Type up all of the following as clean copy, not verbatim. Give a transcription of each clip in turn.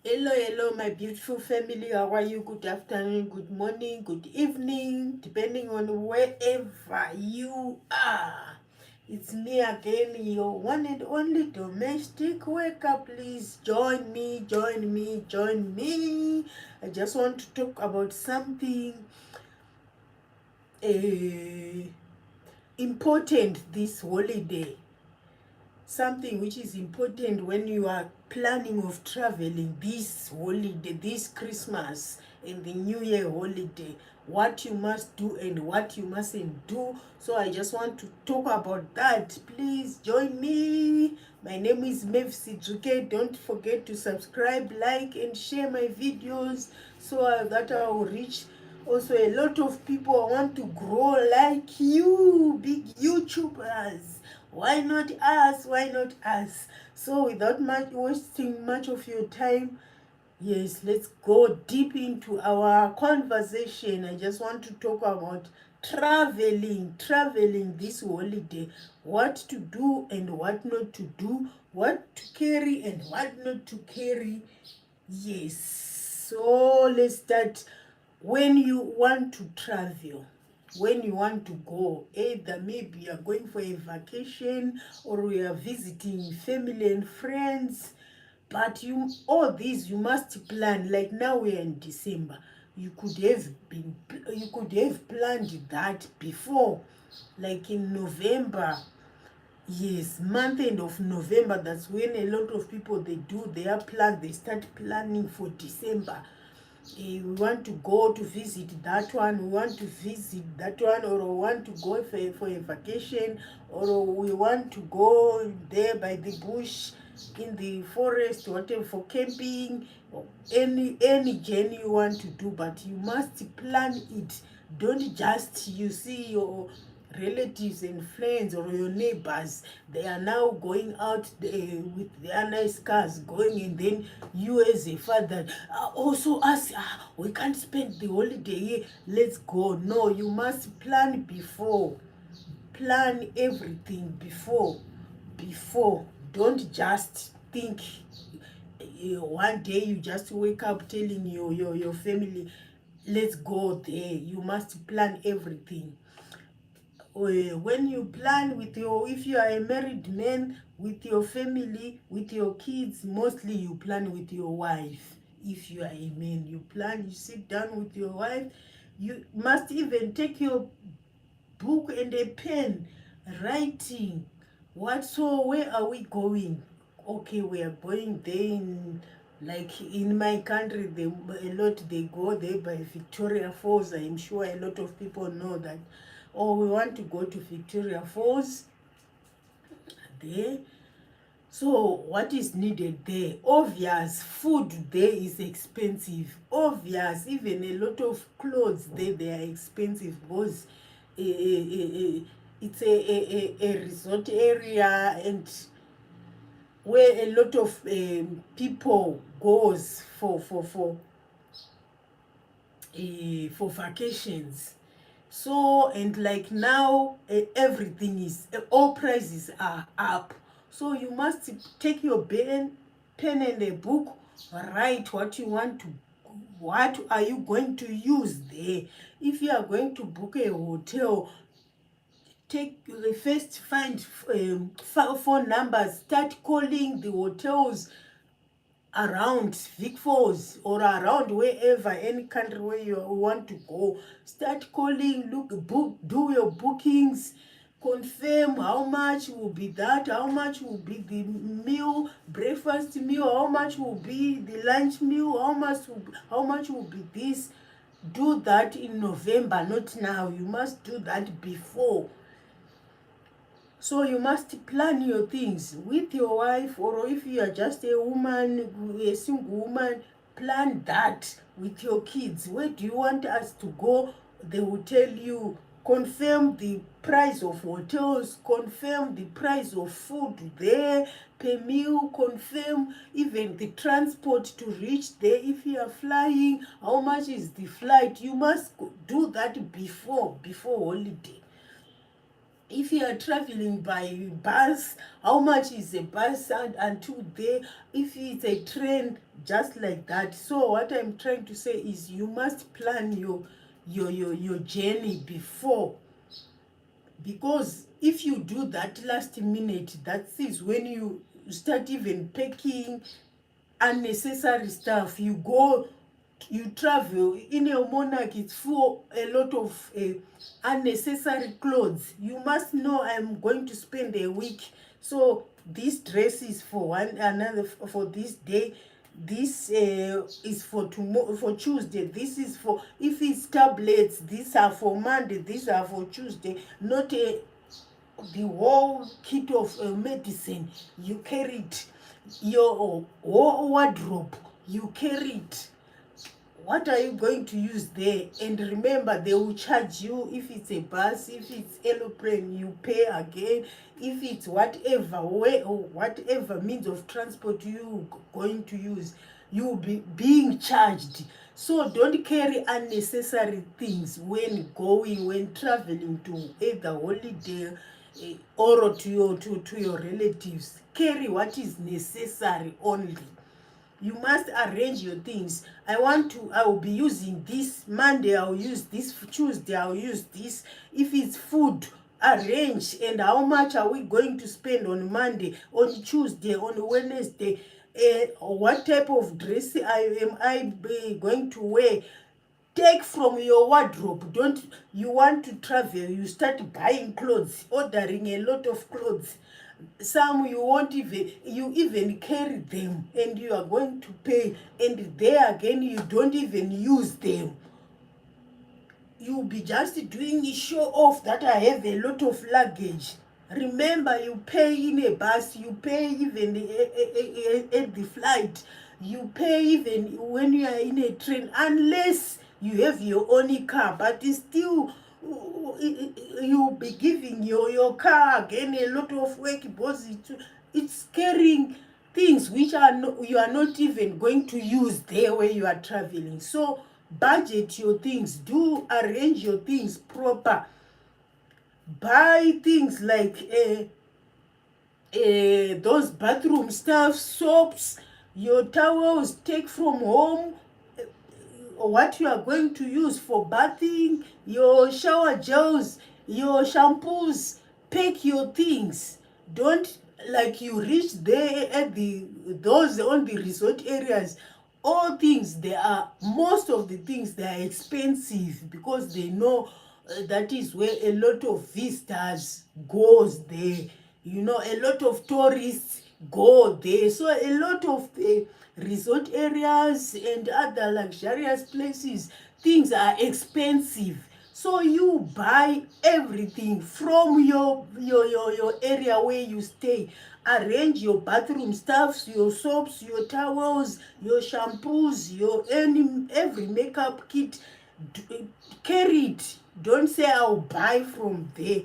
Hello, my beautiful family. How are you? Good afternoon, good morning, good evening, depending on wherever you are. It's me again, your one and only domestic. Wake up, please. Join me, join me, join me. I just want to talk about something uh, important this holiday. Something which is important when you are planning of traveling this holiday, this Christmas and the New Year holiday, what you must do and what you mustn't do. So I just want to talk about that. Please join me. My name is Mavis. Don't forget to subscribe, like and share my videos so that I will reach also a lot of people. I want to grow like you, big YouTubers. Why not us? Why not us? So without much wasting much of your time, yes, let's go deep into our conversation. I just want to talk about traveling this holiday, what to do and what not to do, what to carry and what not to carry. Yes, so let's start. When you want to travel, when you want to go, either maybe you are going for a vacation or we are visiting family and friends, but all these you must plan. Like now we are in December, you could have planned that before, like in November. Yes, month end of November, that's when a lot of people, they do their plans. They start planning for December. We want to go to visit that one, we want to visit that one, or we want to go for a vacation, or we want to go there by the bush, in the forest, whatever, for camping, or any journey you want to do. But you must plan it. Don't just, you see your relatives and friends or your neighbors, they are now going out with their nice cars going, and then you as a father also ask, we can't spend the holiday here, let's go. No, you must plan before. Plan everything before. Don't just think one day you just wake up telling your family, let's go there. You must plan everything. When you plan with your, if you are a married man, with your family, with your kids, mostly you plan with your wife. If you are a man, you plan, you sit down with your wife. You must even take your book and a pen, writing what. So where are we going? Okay, we are going there in, like in my country, they, a lot, they go there by Victoria Falls. I'm sure a lot of people know that. Or we want to go to Victoria Falls there. So what is needed there? Obvious, food there is expensive. Obvious, even a lot of clothes there, they are expensive because it's a resort area, and where a lot of people goes for vacations. So, and like now, everything is, all prices are up. So you must take your pen and a book, write what you want to, what are you going to use there. If you are going to book a hotel, take the first, find phone numbers, start calling the hotels around Vic Falls or around wherever, any country where you want to go. Start calling, look, book, do your bookings, confirm how much will be that, how much will be the meal, breakfast meal, how much will be the lunch meal, how much will be this. Do that in November, not now. You must do that before. So you must plan your things with your wife, or if you are just a woman, a single woman, plan that with your kids. Where do you want us to go? They will tell you. Confirm the price of hotels, confirm the price of food there per meal, confirm even the transport to reach there. If you are flying, how much is the flight? You must do that before holiday. if you are traveling by bus, how much is a bus and until there? If it's a train, just like that. So what I'm trying to say is you must plan your journey before, because if you do that last minute, that is when you start even packing unnecessary stuff. You travel in a monarch, it's full a lot of unnecessary clothes. You must know I'm going to spend a week, so this dress is for one another, for this day, this is for tomorrow, for Tuesday, this is for, if it's tablets, these are for Monday, these are for Tuesday, not the whole kit of medicine. You carry it, your whole wardrobe, you carry it. What are you going to use there? And remember, they will charge you. If it's a bus, if it's aeroplane, you pay again. If it's whatever way or whatever means of transport you going to use, you will be being charged. So don't carry unnecessary things when going, when traveling to either holiday or to your relatives. Carry what is necessary only. You must arrange your things. I will be using this Monday, I'll use this Tuesday, I'll use this. If it's food, arrange. And how much are we going to spend on Monday, on Tuesday, on Wednesday? What type of dress am I going to wear? Take from your wardrobe. Don't, you want to travel, you start buying clothes, ordering a lot of clothes. Some you won't even carry them, and you are going to pay, and there again you don't even use them. You'll be just doing a show off that I have a lot of luggage. Remember, you pay in a bus, you pay even at the flight, you pay even when you are in a train, unless you have your own car. But it's still, you'll be giving your car again a lot of work, because it's carrying things which are you are not even going to use there where you are traveling. So budget your things, do arrange your things proper. Buy things like those bathroom stuff, soaps, your towels, take from home, what you are going to use for bathing, your shower gels, your shampoos. Pack your things. Don't, like, you reach there at those on the resort areas, all things, they are, most of the things, they are expensive, because they know that is where a lot of visitors goes there. You know, a lot of tourists go there. So a lot of resort areas and other luxurious places, things are expensive. So you buy everything from your area where you stay. Arrange your bathroom stuffs, your soaps, your towels, your shampoos, your every makeup kit. Carry it. Don't say I'll buy from there.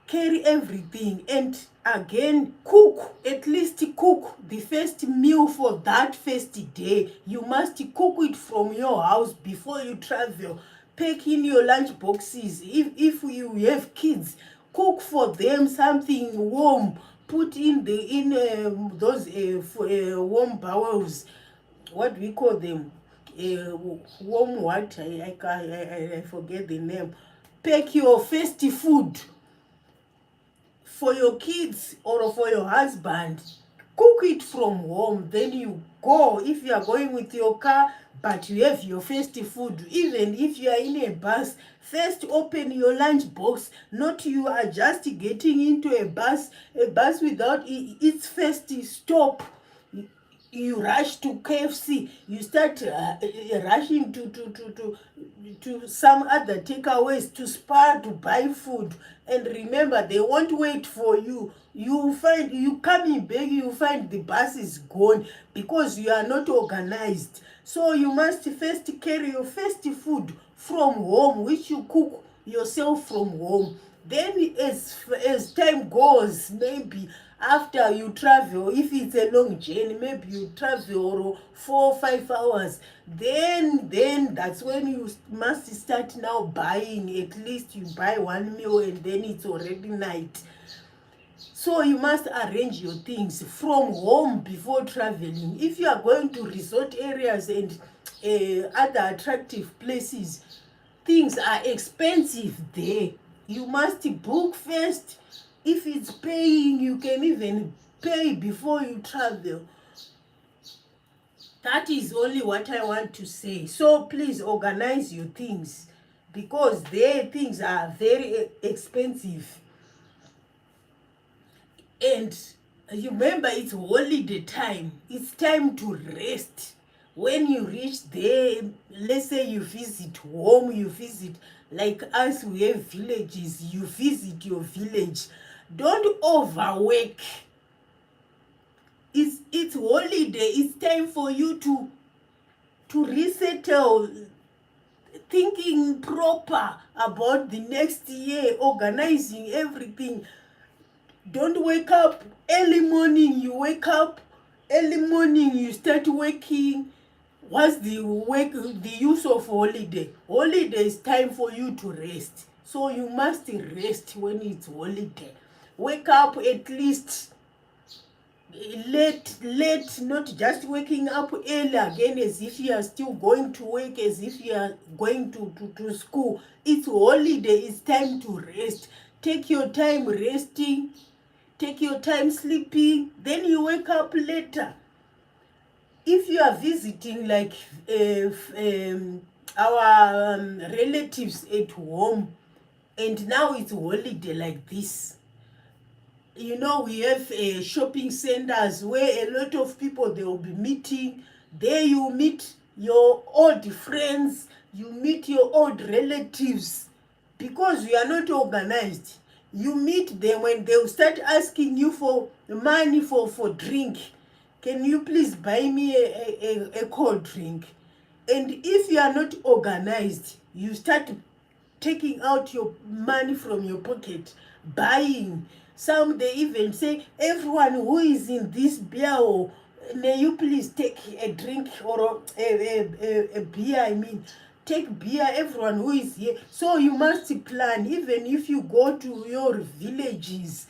Carry everything. And again, cook, at least cook the first meal for that first day. You must cook it from your house before you travel. Pack in your lunch boxes. If you have kids, cook for them something warm. Put in those warm bowels. What do we call them? Warm what? I forget the name. Pack your first food for your kids or for your husband. Cook it from home, then you go. If you are going with your car, but you have your first food, even if you are in a bus, first open your lunch box. Not you are just getting into a bus without its first stop. You rush to KFC, you start rushing to some other takeaways, to Spar, to buy food. And remember, they won't wait for you. You find, you coming back, you find the bus is gone, because you are not organized. So you must first carry your first food from home, which you cook yourself from home. Then as time goes, maybe After you travel, if it's a long journey, maybe you travel 4 or 5 hours, then that's when you must start now buying. At least you buy 1 meal and then it's already night. So you must arrange your things from home before traveling. If you are going to resort areas and other attractive places, things are expensive there. You must book first. If it's paying, you can even pay before you travel. That is only what I want to say. So please organize your things, because there things are very expensive. And you remember, it's holiday time. It's time to rest. When you reach there, let's say you visit home, you visit, like us, we have villages, you visit your village. Don't overwork. It's holiday. It's time for you to resettle, thinking proper about the next year, organizing everything. Don't wake up early morning. You wake up early morning, you start working. What's the use of holiday? Holiday is time for you to rest. So you must rest when it's holiday. Wake up at least late, not just waking up early again as if you are still going to work, as if you are going to school. It's holiday. It's time to rest. Take your time resting. Take your time sleeping, then you wake up later. If you are visiting like our relatives at home, and now it's holiday like this, you know, we have shopping centers where a lot of people, they will be meeting. There you meet your old friends, you meet your old relatives, because you are not organized. You meet them when they will start asking you for money for drink. Can you please buy me a cold drink? And if you are not organized, you start taking out your money from your pocket, buying. Some, they even say, everyone who is in this beer, or may you please take a drink, or a beer, I mean. Take beer, everyone who is here. So you must plan. Even if you go to your villages,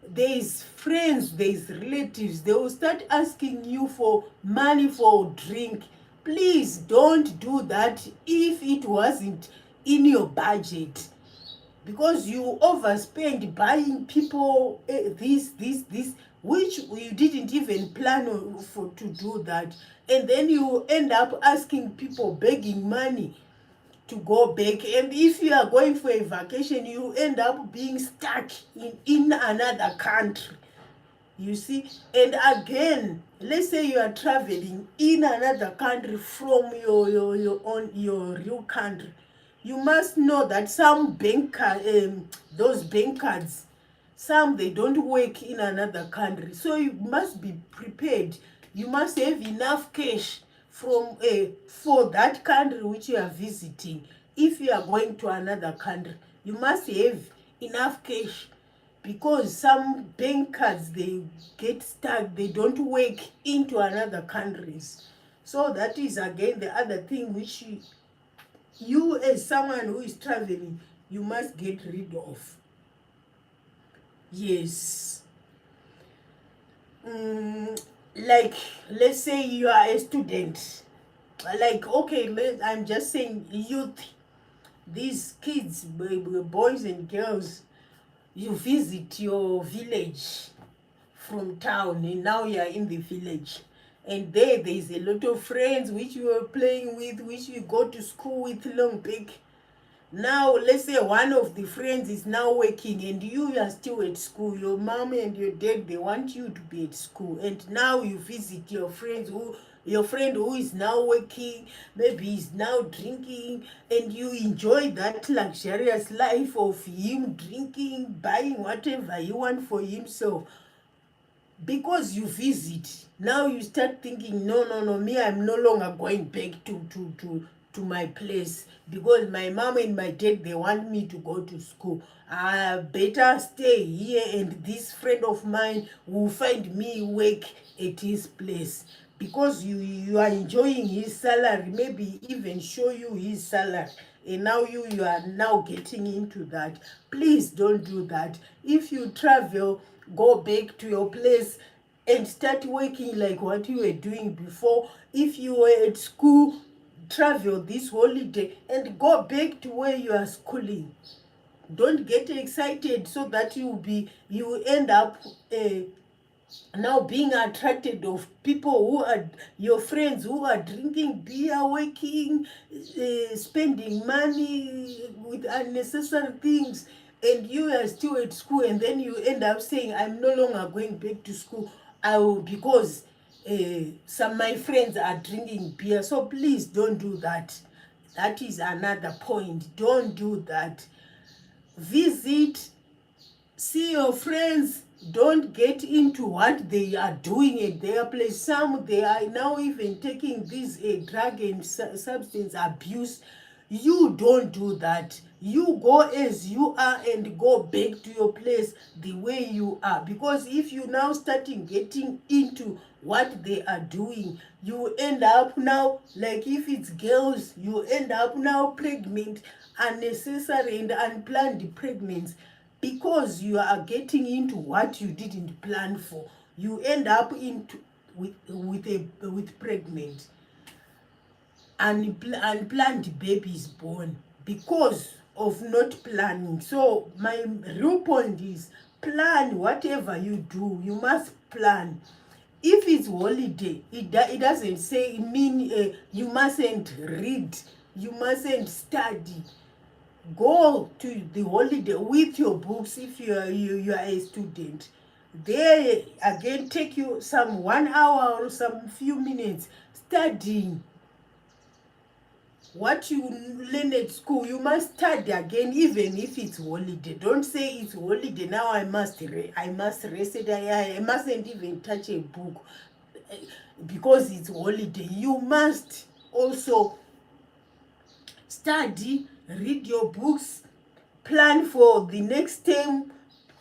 there is friends, there is relatives, they will start asking you for money for drink. Please don't do that if it wasn't in your budget, because you overspend buying people this, which you didn't even plan for to do that. And then you end up asking people, begging money to go back. And if you are going for a vacation, you end up being stuck in another country, you see. And again, let's say you are traveling in another country from your real country. You must know that some those bank cards, some, they don't work in another country. So you must be prepared. You must have enough cash from for that country which you are visiting. If you are going to another country, you must have enough cash, because some bank cards, they get stuck, they don't work into another countries. So that is again the other thing which you as someone who is traveling, you must get rid of. Yes. Like, let's say you are a student, like, okay, I'm just saying youth, these kids, boys and girls, you visit your village from town, and now you are in the village, and there is a lot of friends which you are playing with, which you go to school with long back. Now let's say one of the friends is now working and you are still at school. Your mom and your dad, they want you to be at school, and now you visit your friend who is now working, maybe he's now drinking, and you enjoy that luxurious life of him drinking, buying whatever he wants for himself. Because you visit, now you start thinking, no, me, I'm no longer going back to my place, because my mom and my dad, they want me to go to school. I better stay here, and this friend of mine will find me work at his place, because you are enjoying his salary, maybe even show you his salary, and now you are now getting into that. Please don't do that. If you travel, go back to your place and start working like what you were doing before. If you were at school, travel this holiday and go back to where you are schooling. Don't get excited so that you end up now being attracted of people who are your friends, who are drinking beer, working, spending money with unnecessary things, and you are still at school, and then you end up saying, I'm no longer going back to school, because some my friends are drinking beer. So please don't do that. That is another point. Don't do that. Visit, see your friends. Don't get into what they are doing at their place. Some, they are now even taking this drug and substance abuse. You don't do that. You go as you are and go back to your place the way you are. Because if you now starting getting into what they are doing, you end up now, like if it's girls, you end up now pregnant, unnecessary and unplanned pregnancy, because you are getting into what you didn't plan for. You end up into with pregnant, unplanned babies born because of not planning. So my real point is, plan whatever you do. You must plan. If it's holiday, it doesn't say mean you mustn't read, you mustn't study. Go to the holiday with your books. If you are a student, they again take you some 1 hour or some few minutes studying. What you learn at school, you must study again, even if it's holiday. Don't say it's holiday now, I must rest it. I mustn't even touch a book because it's holiday. You must also study, read your books, plan for the next term.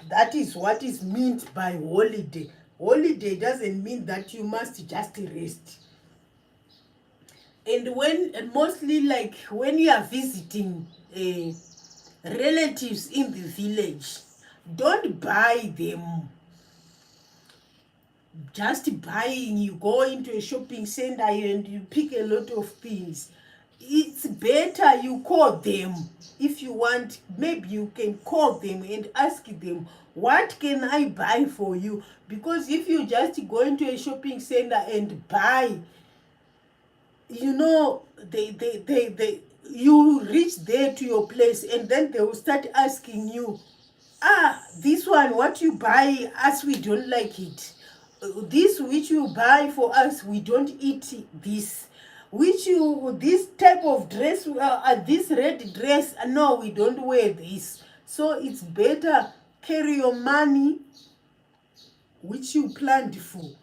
That is what is meant by holiday. Holiday doesn't mean that you must just rest. And mostly like when you are visiting relatives in the village, don't buy them. Just buying, you go into a shopping center and you pick a lot of things. It's better you call them. If you want, maybe you can call them and ask them, what can I buy for you? Because if you just go into a shopping center and buy, you know, you reach there to your place, and then they will start asking you, this one, what you buy us, we don't like it. This which you buy for us, we don't eat this. This type of dress, this red dress, no, we don't wear this. So it's better carry your money which you planned for,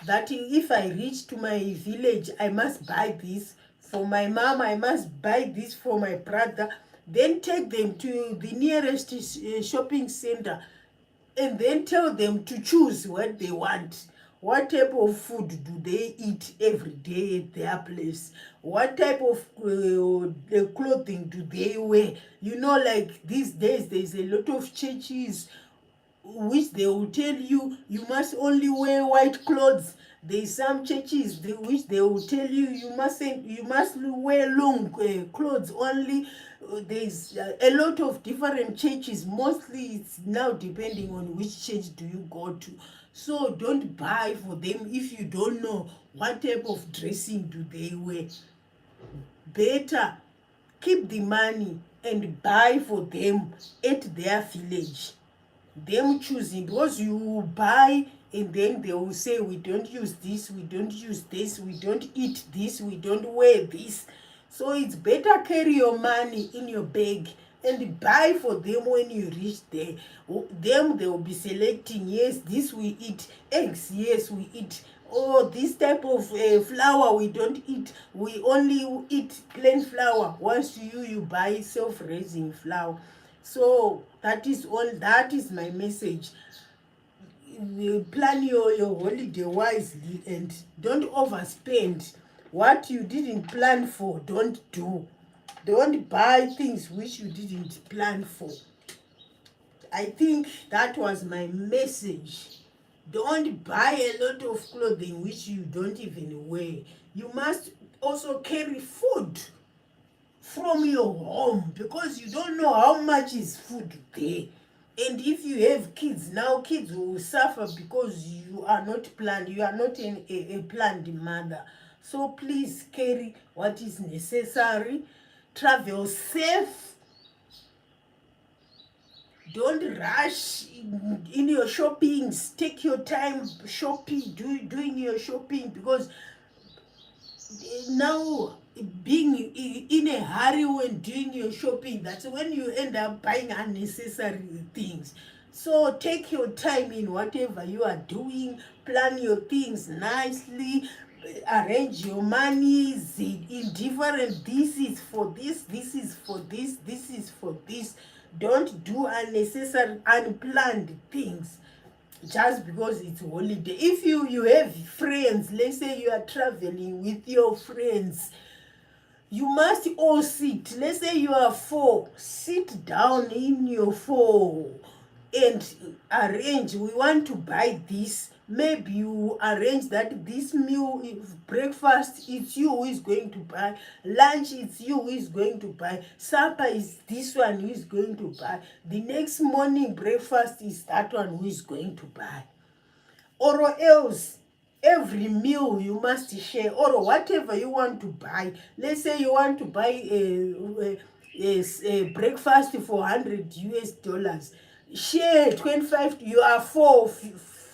that if I reach to my village, I must buy this for my mom, I must buy this for my brother. Then take them to the nearest shopping center, and then tell them to choose what they want. What type of food do they eat every day at their place? What type of clothing do they wear? You know, like these days, there's a lot of churches which they will tell you, you must only wear white clothes. There's some churches which they will tell you, you must wear long clothes only. There's a lot of different churches. Mostly it's now depending on which church do you go to. So don't buy for them if you don't know what type of dressing do they wear. Better keep the money and buy for them at their village. Them choosing, because you buy and then they will say, we don't use this, we don't use this, we don't eat this, we don't wear this. So it's better carry your money in your bag and buy for them. When you reach there, they will be selecting, yes, this we eat, eggs, yes, we eat oh, this type of flour we don't eat, we only eat plain flour. Once you buy self-raising flour. So that is all. That is my message. You plan your holiday wisely and don't overspend. What you didn't plan for, don't do. Don't buy things which you didn't plan for. I think that was my message. Don't buy a lot of clothing which you don't even wear. You must also carry food from your home, because you don't know how much is food there. And if you have kids now, kids will suffer because you are not planned. You are not a planned mother. So please carry what is necessary. Travel safe. Don't rush in your shoppings. Take your time shopping, doing your shopping, because now being in a hurry when doing your shopping, that's when you end up buying unnecessary things. So take your time in whatever you are doing. Plan your things nicely. Arrange your monies in different, this is for this, this is for this, this is for this. Don't do unnecessary unplanned things just because it's holiday. If you have friends, let's say you are traveling with your friends, you must all sit. Let's say you are 4, sit down in your 4 and arrange. We want to buy this. Maybe you arrange that this meal, breakfast, it's you who is going to buy. Lunch, it's you who is going to buy. Supper is this one who is going to buy. The next morning breakfast is that one who is going to buy. Or else every meal you must share, or whatever you want to buy. Let's say you want to buy a breakfast for $100. Share 25. You are four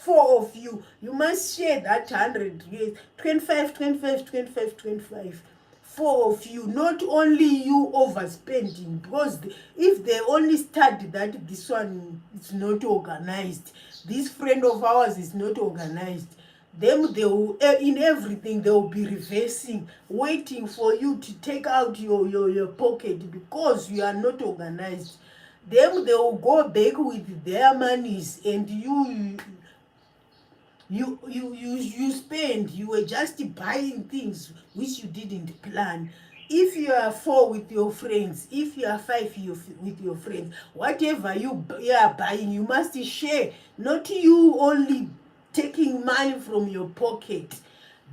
of you. You must share that 100 US. 25, 25, 25, 25. 4 of you, not only you overspending, because if they only start that this one is not organized, this friend of ours is not organized, them they will, in everything they will be reversing, waiting for you to take out your pocket because you are not organized. Them they will go back with their monies, and you spend. You were just buying things which you didn't plan. If you are 4 with your friends, if you are 5 with your friends, whatever you are buying, you must share, not you only taking money from your pocket,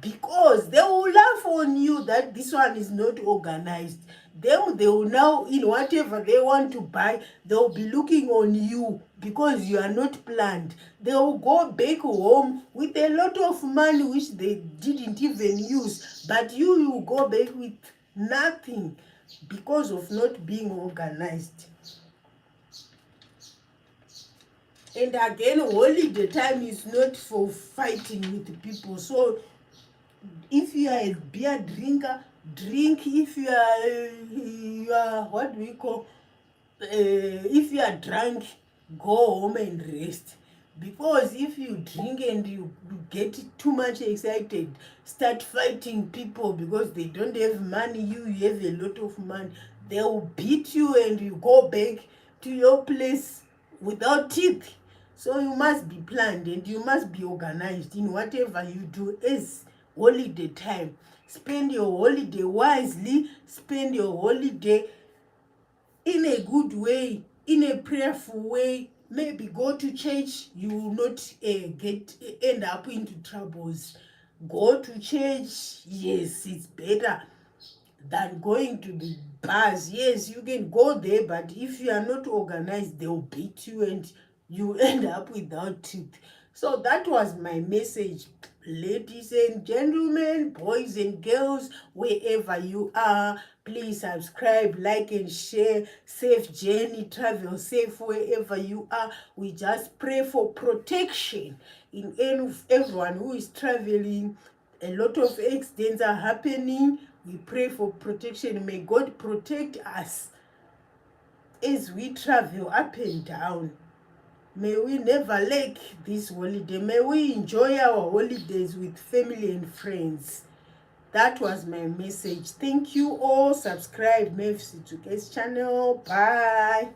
because they will laugh on you that this one is not organized. Them, they will now, in whatever they want to buy, they will be looking on you because you are not planned. They will go back home with a lot of money which they didn't even use, but you will go back with nothing because of not being organized. And again, holiday time is not for fighting with people. So if you are a beer drinker, drink. If you are what we call, if you are drunk, go home and rest. Because if you drink and you get too much excited, start fighting people because they don't have money, you have a lot of money, they will beat you and you go back to your place without teeth. So you must be planned and you must be organized in whatever you do as holiday time. Spend your holiday wisely. Spend your holiday in a good way, in a prayerful way. Maybe go to church. You will not end up into troubles. Go to church. Yes, it's better than going to the bars. Yes, you can go there, but if you are not organized, they'll beat you and you end up without teeth. So that was my message, ladies and gentlemen, boys and girls, wherever you are. Please subscribe, like and share. Safe journey, travel safe wherever you are. We just pray for protection in everyone who is traveling. A lot of accidents are happening. We pray for protection. May God protect us as we travel up and down. May we never lack this holiday. May we enjoy our holidays with family and friends. That was my message. Thank you all. Subscribe Mavis dzvuke's channel. Bye.